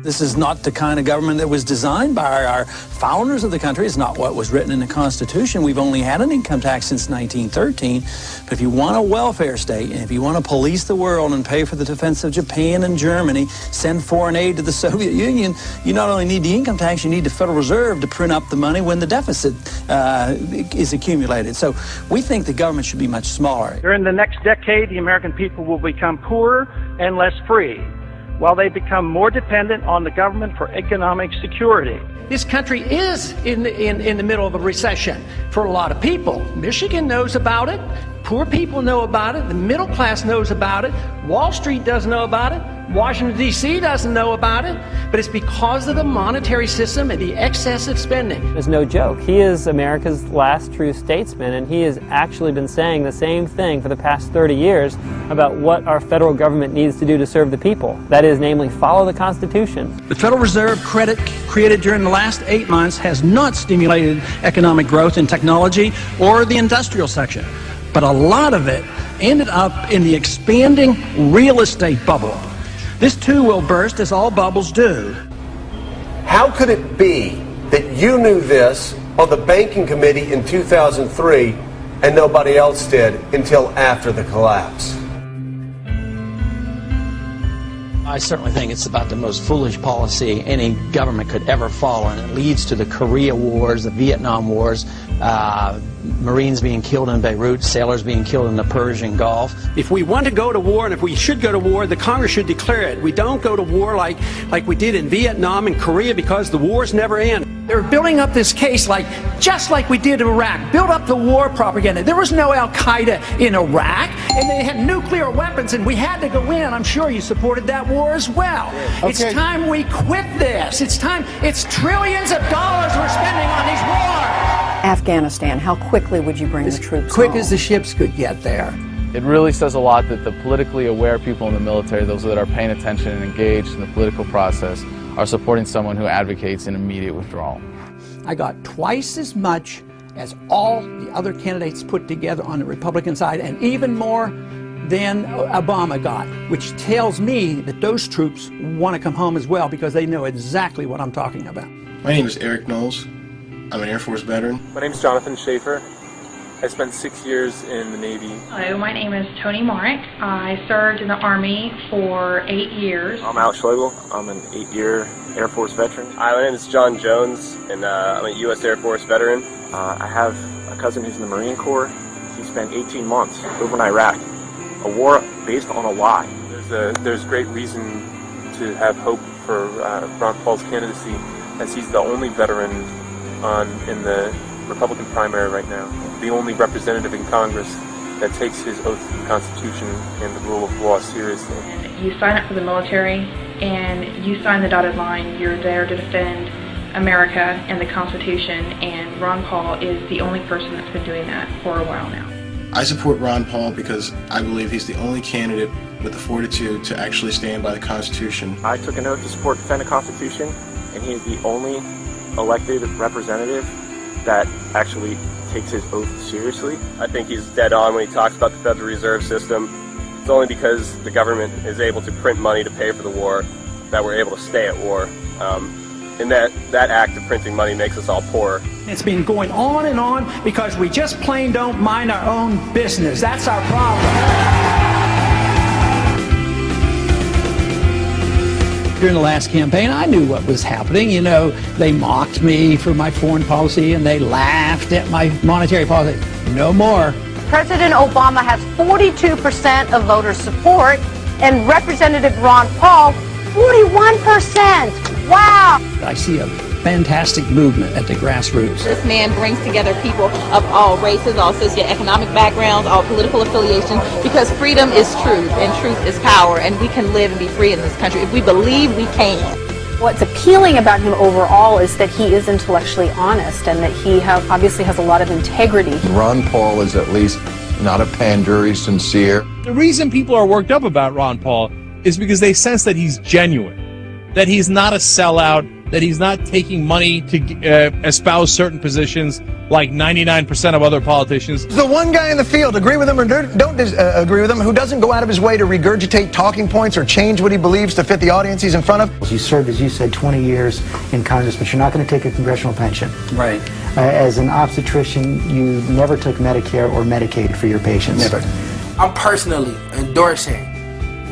This is not the kind of government that was designed by our founders of the country. It's not what was written in the Constitution. We've only had an income tax since 1913. But if you want a welfare state, and if you want to police the world and pay for the defense of Japan and Germany, send foreign aid to the Soviet Union, you not only need the income tax, you need the Federal Reserve to print up the money when the deficit is accumulated. So we think the government should be much smaller. During the next decade, the American people will become poorer and less free, while they become more dependent on the government for economic security. This country is in the middle of a recession for a lot of people. Michigan knows about it. Poor people know about it. The middle class knows about it. Wall Street doesn't know about it. Washington, D.C. doesn't know about it. But it's because of the monetary system and the excessive spending. It's no joke. He is America's last true statesman, and he has actually been saying the same thing for the past 30 years about what our federal government needs to do to serve the people. That is, namely, follow the Constitution. The Federal Reserve credit created during the last 8 months has not stimulated economic growth in technology or the industrial section. But a lot of it ended up in the expanding real estate bubble. This too will burst, as all bubbles do. How could it be that you knew this on the banking committee in 2003 and nobody else did until after the collapse? I certainly think it's about the most foolish policy any government could ever follow, and it leads to the Korea Wars, the Vietnam Wars, Marines being killed in Beirut, sailors being killed in the Persian Gulf. If we want to go to war, and if we should go to war, the Congress should declare it. We don't go to war like we did in Vietnam and Korea, because the wars never end. They're building up this case just like we did in Iraq. Build up the war propaganda. There was no Al-Qaeda in Iraq, and they had nuclear weapons, and we had to go in. I'm sure you supported that war as well. Okay. It's time we quit this. It's time. It's trillions of dollars we're spending on these wars. Afghanistan, how quickly would you bring the troops quick home? As the ships could get there. It really says a lot that the politically aware people in the military, those that are paying attention and engaged in the political process, are supporting someone who advocates an immediate withdrawal. I got twice as much as all the other candidates put together on the Republican side, and even more than Obama got, which tells me that those troops want to come home as well, because they know exactly what I'm talking about. My name is Eric Knowles. I'm an Air Force veteran. My name is Jonathan Schaefer. I spent 6 years in the Navy. Hello, my name is Tony Marek. I served in the Army for 8 years. I'm Alex Schlegel. I'm an 8-year Air Force veteran. Hi, my name is John Jones, and I'm a U.S. Air Force veteran. I have a cousin who's in the Marine Corps. He spent 18 months over in Iraq. A war based on a lie. There's great reason to have hope for Ron Paul's candidacy, as he's the only veteran in the Republican primary right now. The only representative in Congress that takes his oath to the Constitution and the rule of law seriously. You sign up for the military and you sign the dotted line. You're there to defend America and the Constitution, and Ron Paul is the only person that's been doing that for a while now. I support Ron Paul because I believe he's the only candidate with the fortitude to actually stand by the Constitution. I took an oath to support and defend the Constitution, and he is the only elected representative that actually takes his oath seriously. I think he's dead on when he talks about the Federal Reserve System. It's only because the government is able to print money to pay for the war that we're able to stay at war. And that act of printing money makes us all poorer. It's been going on and on because we just plain don't mind our own business. That's our problem. During the last campaign, I knew what was happening. You know, they mocked me for my foreign policy and they laughed at my monetary policy. No more. President Obama has 42% of voter support, and Representative Ron Paul, 41%. Wow. I see a fantastic movement at the grassroots. This man brings together people of all races, all socioeconomic backgrounds, all political affiliations, because freedom is truth and truth is power, and we can live and be free in this country if we believe we can. What's appealing about him overall is that he is intellectually honest and that he obviously has a lot of integrity. Ron Paul is at least not a pander, he's sincere. The reason people are worked up about Ron Paul is because they sense that he's genuine, that he's not a sellout that he's not taking money to espouse certain positions like 99% of other politicians. The one guy in the field, agree with him or don't agree with him, who doesn't go out of his way to regurgitate talking points or change what he believes to fit the audience he's in front of. You served, as you said, 20 years in Congress, but you're not going to take a congressional pension. Right. As an obstetrician, you never took Medicare or Medicaid for your patients. Never. I'm personally endorsing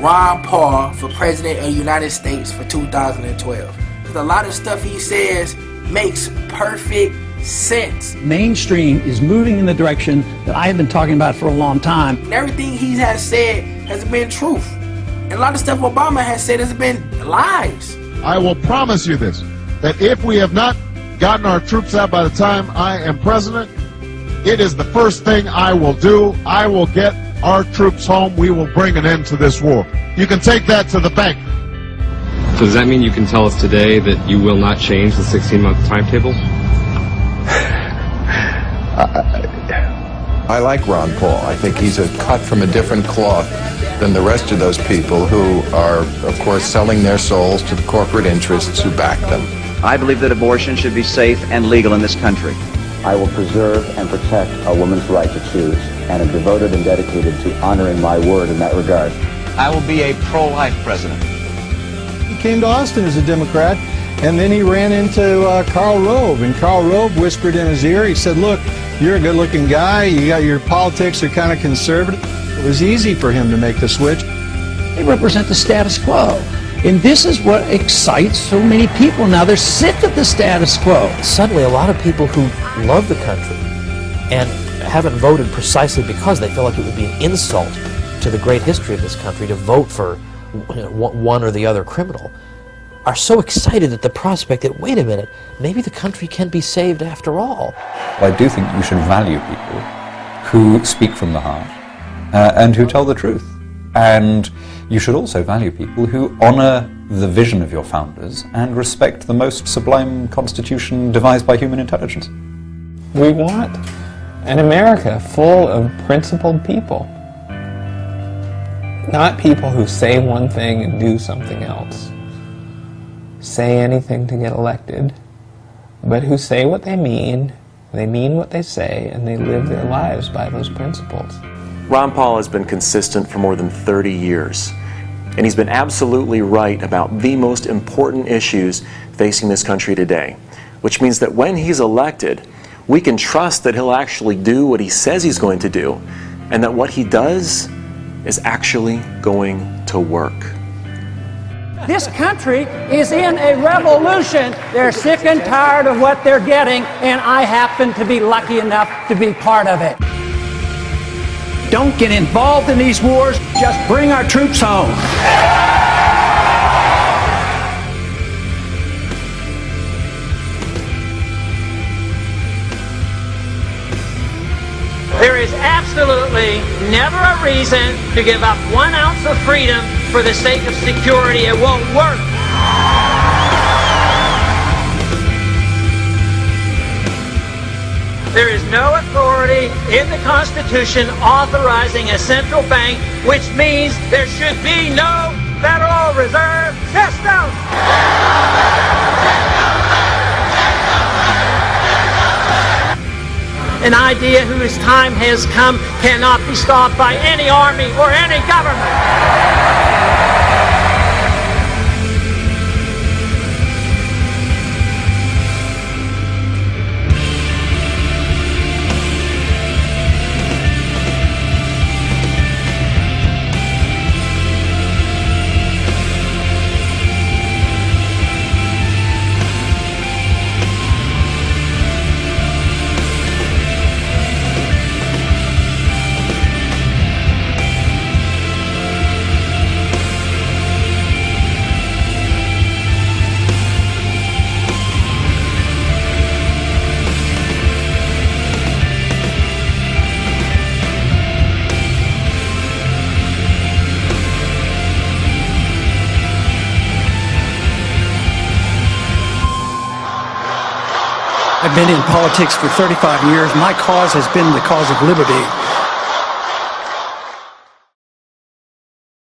Ron Paul for President of the United States for 2012. A lot of stuff he says makes perfect sense. Mainstream is moving in the direction that I have been talking about for a long time. And everything he has said has been truth. And a lot of stuff Obama has said has been lies. I will promise you this, that if we have not gotten our troops out by the time I am president, it is the first thing I will do. I will get our troops home. We will bring an end to this war. You can take that to the bank. So does that mean you can tell us today that you will not change the 16-month timetable? I like Ron Paul. I think he's a cut from a different cloth than the rest of those people who are, of course, selling their souls to the corporate interests who back them. I believe that abortion should be safe and legal in this country. I will preserve and protect a woman's right to choose, and am devoted and dedicated to honoring my word in that regard. I will be a pro-life president. He came to Austin as a Democrat, and then he ran into Karl Rove, and Karl Rove whispered in his ear, he said, look, you're a good-looking guy, your politics are kind of conservative. It was easy for him to make the switch. They represent the status quo. And this is what excites so many people now. They're sick of the status quo. Suddenly, a lot of people who love the country and haven't voted precisely because they feel like it would be an insult to the great history of this country to vote for one or the other criminal, are so excited at the prospect that, wait a minute, maybe the country can be saved after all. I do think you should value people who speak from the heart and who tell the truth. And you should also value people who honor the vision of your founders and respect the most sublime constitution devised by human intelligence. We want an America full of principled people. Not people who say one thing and do something else. Say anything to get elected, but who say what they mean what they say, and they live their lives by those principles. Ron Paul has been consistent for more than 30 years, and he's been absolutely right about the most important issues facing this country today, which means that when he's elected, we can trust that he'll actually do what he says he's going to do, and that what he does is actually going to work. This country is in a revolution. They're sick and tired of what they're getting, and I happen to be lucky enough to be part of it. Don't get involved in these wars. Just bring our troops home. There is absolutely never a reason to give up 1 ounce of freedom for the sake of security. It won't work. There is no authority in the Constitution authorizing a central bank, which means there should be no Federal Reserve System. An idea whose time has come cannot be stopped by any army or any government. I've been in politics for 35 years. My cause has been the cause of liberty.